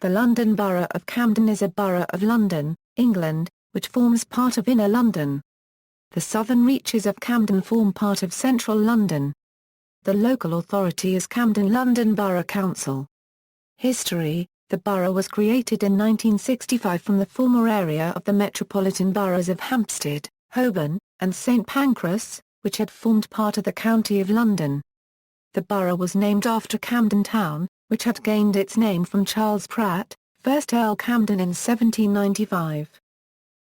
The London Borough of Camden is a borough of London, England, which forms part of Inner London. The southern reaches of Camden form part of central London. The local authority is Camden London Borough Council. History: the borough was created in 1965 from the former area of the metropolitan boroughs of Hampstead, Holborn, and St Pancras, which had formed part of the County of London. The borough was named after Camden Town, which had gained its name from Charles Pratt, 1st Earl Camden in 1795.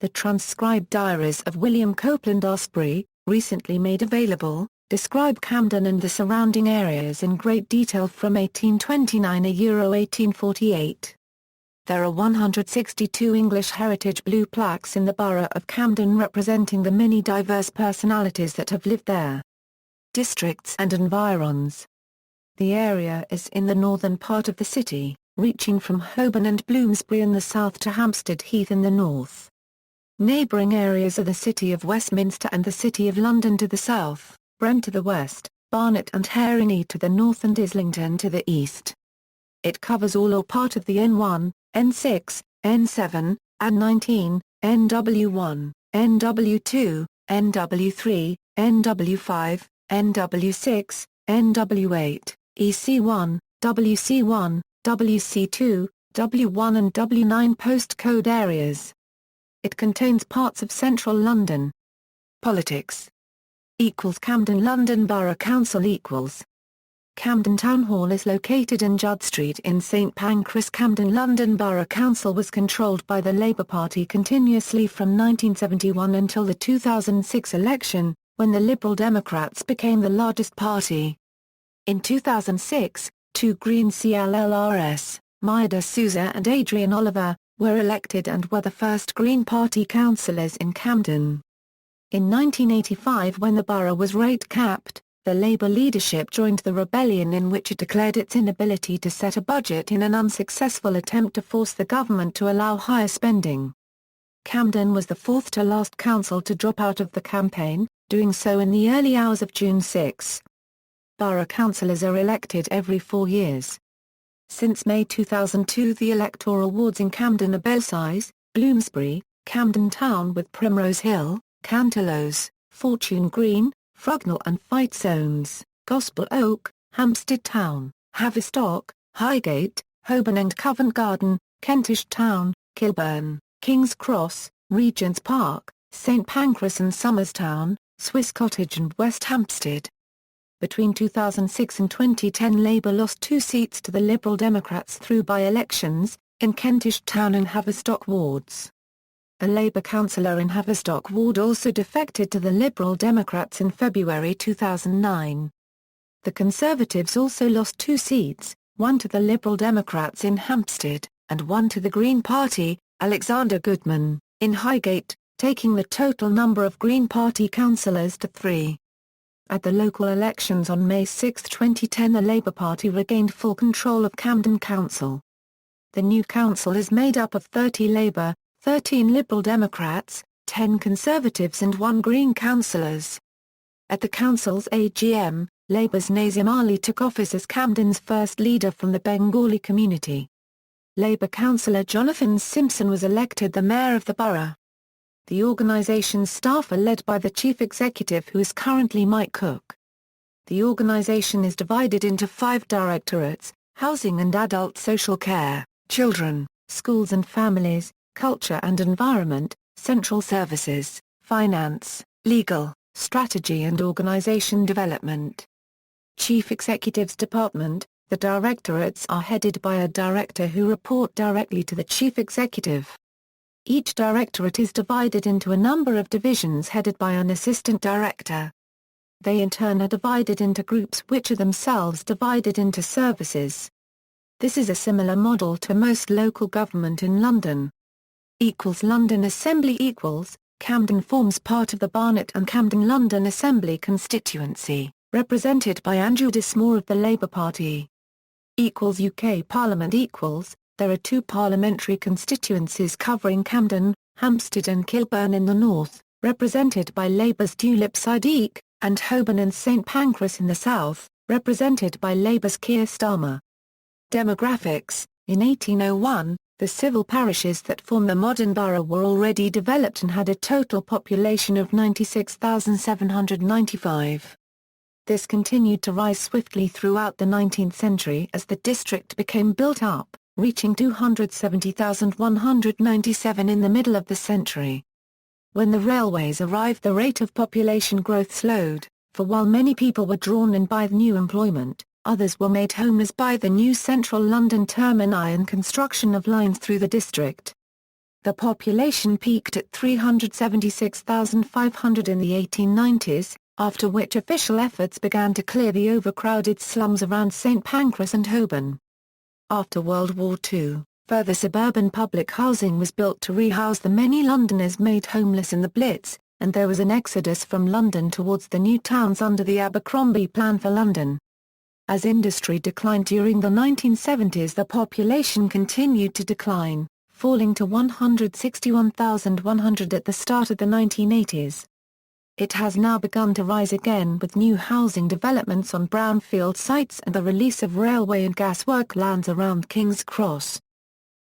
The transcribed diaries of William Copeland Asprey, recently made available, describe Camden and the surrounding areas in great detail from 1829–1848. There are 162 English Heritage Blue plaques in the borough of Camden representing the many diverse personalities that have lived there. Districts and environs. The area is in the northern part of the city, reaching from Holborn and Bloomsbury in the south to Hampstead Heath in the north. Neighbouring areas are the City of Westminster and the City of London to the south, Brent to the west, Barnet and Haringey to the north and Islington to the east. It covers all or part of the N1, N6, N7, N19, NW1, NW2, NW3, NW5, NW6, NW8, EC1, WC1, WC2, W1 and W9 postcode areas. It contains parts of central London. Politics. Camden London Borough Council Camden Town Hall is located in Judd Street in St Pancras. Camden London Borough Council was controlled by the Labour Party continuously from 1971 until the 2006 election, when the Liberal Democrats became the largest party. In 2006, two Green CLLRS, Maya de Souza and Adrian Oliver, were elected and were the first Green Party councillors in Camden. In 1985, when the borough was rate-capped, the Labour leadership joined the rebellion in which it declared its inability to set a budget in an unsuccessful attempt to force the government to allow higher spending. Camden was the fourth to last council to drop out of the campaign, doing so in the early hours of June 6. Borough councillors are elected every 4 years. Since May 2002, the electoral wards in Camden are Belsize, Bloomsbury, Camden Town with Primrose Hill, Canterlowes, Fortune Green, Frognall and Fight Zones, Gospel Oak, Hampstead Town, Haverstock, Highgate, Holborn and Covent Garden, Kentish Town, Kilburn, King's Cross, Regent's Park, St Pancras and Somers Town, Swiss Cottage and West Hampstead. Between 2006 and 2010, Labour lost 2 seats to the Liberal Democrats through by-elections, in Kentish Town and Haverstock wards. A Labour councillor in Haverstock ward also defected to the Liberal Democrats in February 2009. The Conservatives also lost 2 seats, one to the Liberal Democrats in Hampstead, and one to the Green Party, Alexander Goodman, in Highgate, taking the total number of Green Party councillors to 3. At the local elections on May 6, 2010, the Labour Party regained full control of Camden Council. The new council is made up of 30 Labour, 13 Liberal Democrats, 10 Conservatives and 1 Green councillors. At the council's AGM, Labour's Nazim Ali took office as Camden's first leader from the Bengali community. Labour councillor Jonathan Simpson was elected the mayor of the borough. The organisation's staff are led by the chief executive, who is currently Mike Cook. The organisation is divided into 5 directorates: housing and adult social care, children, schools and families, culture and environment, central services, finance, legal, strategy and organisation development. Chief Executive's Department. The directorates are headed by a director who report directly to the chief executive. Each directorate is divided into a number of divisions headed by an assistant director. They in turn are divided into groups which are themselves divided into services. This is a similar model to most local government in London. London Assembly Camden forms part of the Barnet and Camden London Assembly constituency, represented by Andrew Dismore of the Labour Party. UK Parliament There are 2 parliamentary constituencies covering Camden, Hampstead and Kilburn in the north, represented by Labour's Tulip Siddique, and Holborn and St Pancras in the south, represented by Labour's Keir Starmer. Demographics. In 1801, the civil parishes that form the modern borough were already developed and had a total population of 96,795. This continued to rise swiftly throughout the 19th century as the district became built up, reaching 270,197 in the middle of the century. When the railways arrived, the rate of population growth slowed, for while many people were drawn in by new employment, others were made homeless by the new central London termini and construction of lines through the district. The population peaked at 376,500 in the 1890s, after which official efforts began to clear the overcrowded slums around St Pancras and Holborn. After World War II, further suburban public housing was built to rehouse the many Londoners made homeless in the Blitz, and there was an exodus from London towards the new towns under the Abercrombie Plan for London. As industry declined during the 1970s, the population continued to decline, falling to 161,100 at the start of the 1980s. It has now begun to rise again with new housing developments on brownfield sites and the release of railway and gaswork lands around King's Cross.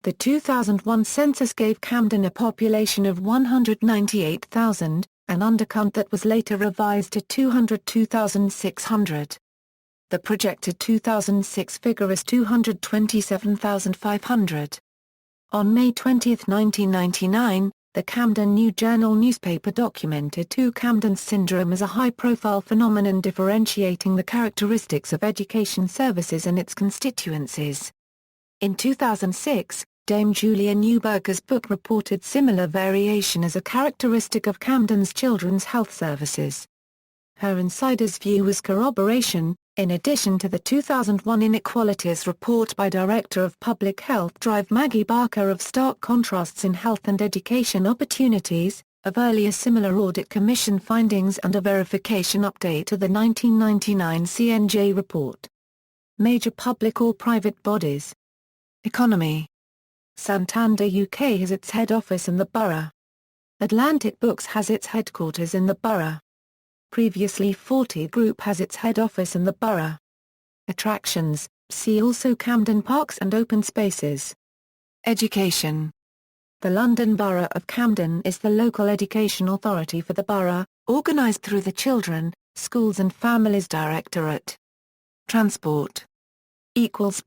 The 2001 census gave Camden a population of 198,000, an undercount that was later revised to 202,600. The projected 2006 figure is 227,500. On May 20, 1999, the Camden New Journal newspaper documented Camden syndrome as a high-profile phenomenon differentiating the characteristics of education services in its constituencies. In 2006, Dame Julia Neuberger's book reported similar variation as a characteristic of Camden's children's health services. Her insider's view was corroboration, in addition to the 2001 Inequalities Report by Director of Public Health Drive Maggie Barker of stark contrasts in health and education opportunities, of earlier similar Audit Commission findings and a verification update to the 1999 CNJ report. Major public or private bodies. Economy. Santander UK has its head office in the borough. Atlantic Books has its headquarters in the borough. Previously 40 Group has its head office in the borough. Attractions, see also Camden Parks and Open Spaces. Education. The London Borough of Camden is the local education authority for the borough, organised through the Children, Schools and Families Directorate. Transport. Buses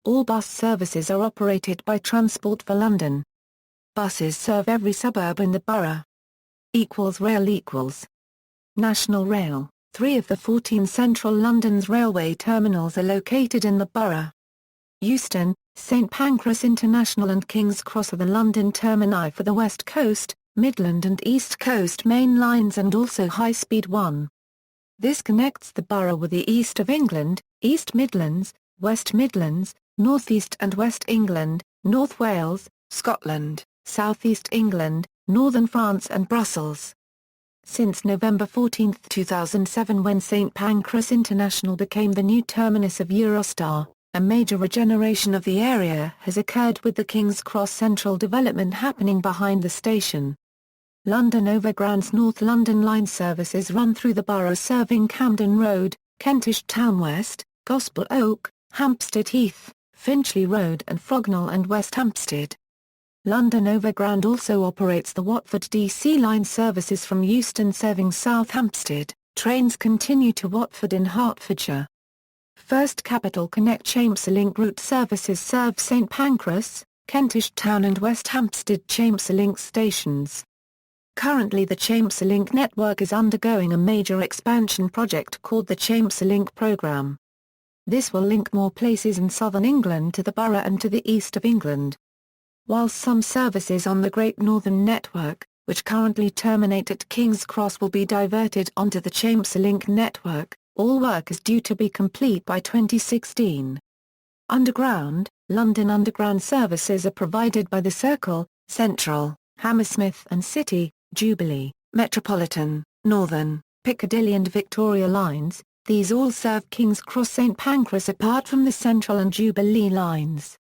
all bus services are operated by Transport for London. Buses serve every suburb in the borough. Rail. National Rail, 3 of the 14 central London's railway terminals are located in the borough. Euston, St Pancras International and King's Cross are the London termini for the West Coast, Midland and East Coast main lines and also High Speed 1. This connects the borough with the East of England, East Midlands, West Midlands, North East and West England, North Wales, Scotland, South East England, Northern France and Brussels. Since November 14, 2007 when St Pancras International became the new terminus of Eurostar, a major regeneration of the area has occurred with the King's Cross Central development happening behind the station. London Overground's North London Line services run through the borough serving Camden Road, Kentish Town West, Gospel Oak, Hampstead Heath, Finchley Road and Frognall and West Hampstead. London Overground also operates the Watford DC line services from Euston serving South Hampstead. Trains continue to Watford in Hertfordshire. First Capital Connect Chamberlink route services serve St Pancras, Kentish Town and West Hampstead Chamberlink stations. Currently the Chamberlink network is undergoing a major expansion project called the Chamberlink Programme. This will link more places in southern England to the borough and to the east of England. While some services on the Great Northern Network, which currently terminate at King's Cross will be diverted onto the Chamberlink network, all work is due to be complete by 2016. Underground, London Underground services are provided by the Circle, Central, Hammersmith and City, Jubilee, Metropolitan, Northern, Piccadilly and Victoria lines. These all serve King's Cross St Pancras apart from the Central and Jubilee lines.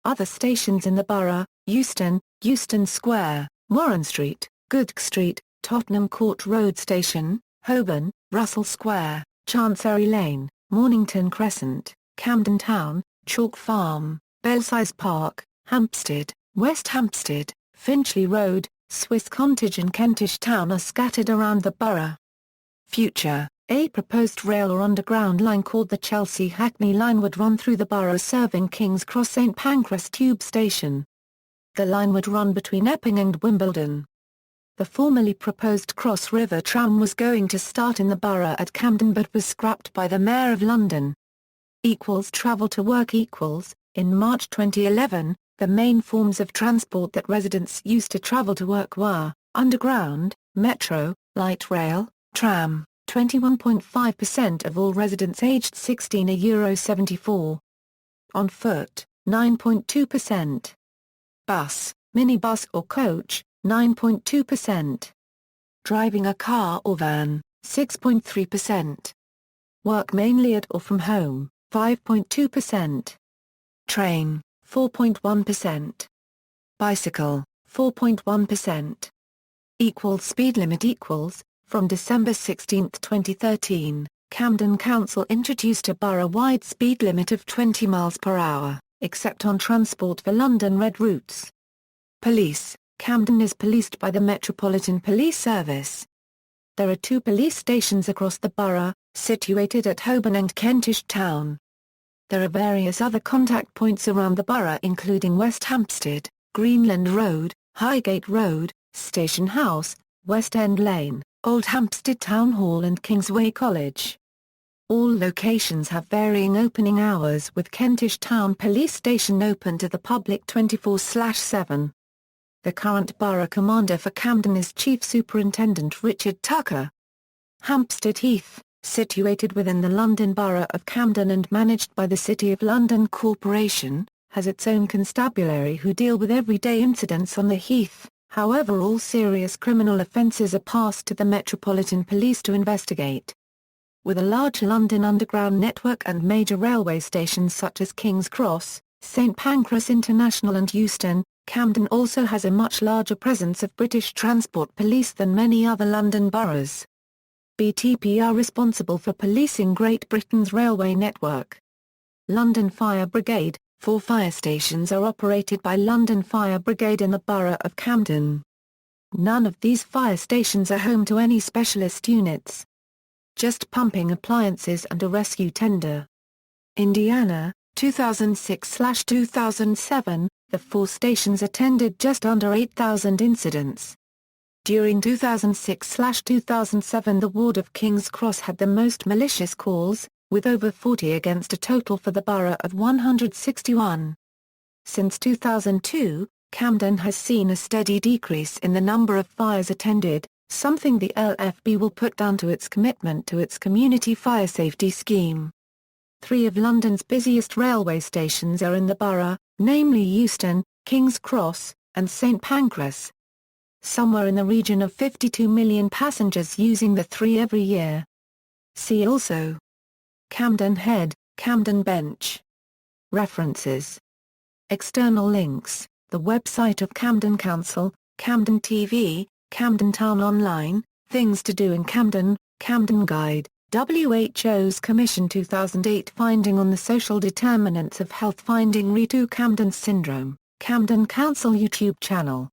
Other stations in the borough, Euston, Euston Square, Warren Street, Goodge Street, Tottenham Court Road Station, Holborn, Russell Square, Chancery Lane, Mornington Crescent, Camden Town, Chalk Farm, Belsize Park, Hampstead, West Hampstead, Finchley Road, Swiss Cottage and Kentish Town are scattered around the borough. Future, a proposed rail or underground line called the Chelsea Hackney Line would run through the borough serving King's Cross St Pancras Tube Station. The line would run between Epping and Wimbledon. The formerly proposed Cross River Tram was going to start in the borough at Camden but was scrapped by the Mayor of London. Travel to work. In March 2011, the main forms of transport that residents used to travel to work were underground, metro, light rail, tram. 21.5% of all residents aged 16 are €74. On foot, 9.2%. Bus, minibus or coach, 9.2%. Driving a car or van, 6.3%. Work mainly at or from home, 5.2%. Train, 4.1%. Bicycle, 4.1%. Speed limit. From December 16, 2013, Camden Council introduced a borough-wide speed limit of 20 miles per hour, except on transport for London Red routes. Police, Camden is policed by the Metropolitan Police Service. There are 2 police stations across the borough, situated at Holborn and Kentish Town. There are various other contact points around the borough including West Hampstead, Greenland Road, Highgate Road, Station House, West End Lane, Old Hampstead Town Hall and Kingsway College. All locations have varying opening hours with Kentish Town Police Station open to the public 24/7. The current borough commander for Camden is Chief Superintendent Richard Tucker. Hampstead Heath, situated within the London Borough of Camden and managed by the City of London Corporation, has its own constabulary who deal with everyday incidents on the Heath. However, all serious criminal offences are passed to the Metropolitan Police to investigate. With a large London Underground network and major railway stations such as King's Cross, St Pancras International and Euston, Camden also has a much larger presence of British Transport Police than many other London boroughs. BTP are responsible for policing Great Britain's railway network. London Fire Brigade, 4 fire stations are operated by London Fire Brigade in the Borough of Camden. None of these fire stations are home to any specialist units. Just pumping appliances and a rescue tender. Indiana, 2006/2007, the 4 stations attended just under 8,000 incidents. During 2006/2007 the ward of King's Cross had the most malicious calls, with over 40 against a total for the borough of 161. Since 2002, Camden has seen a steady decrease in the number of fires attended, something the LFB will put down to its commitment to its community fire safety scheme. 3 of London's busiest railway stations are in the borough, namely Euston, King's Cross, and St Pancras. Somewhere in the region of 52 million passengers using the 3 every year. See also Camden Head, Camden Bench. References. External links, the website of Camden Council, Camden TV, Camden Town Online, Things to Do in Camden, Camden Guide, WHO's Commission 2008 Finding on the Social Determinants of Health Finding Re2 Camden Syndrome, Camden Council YouTube channel.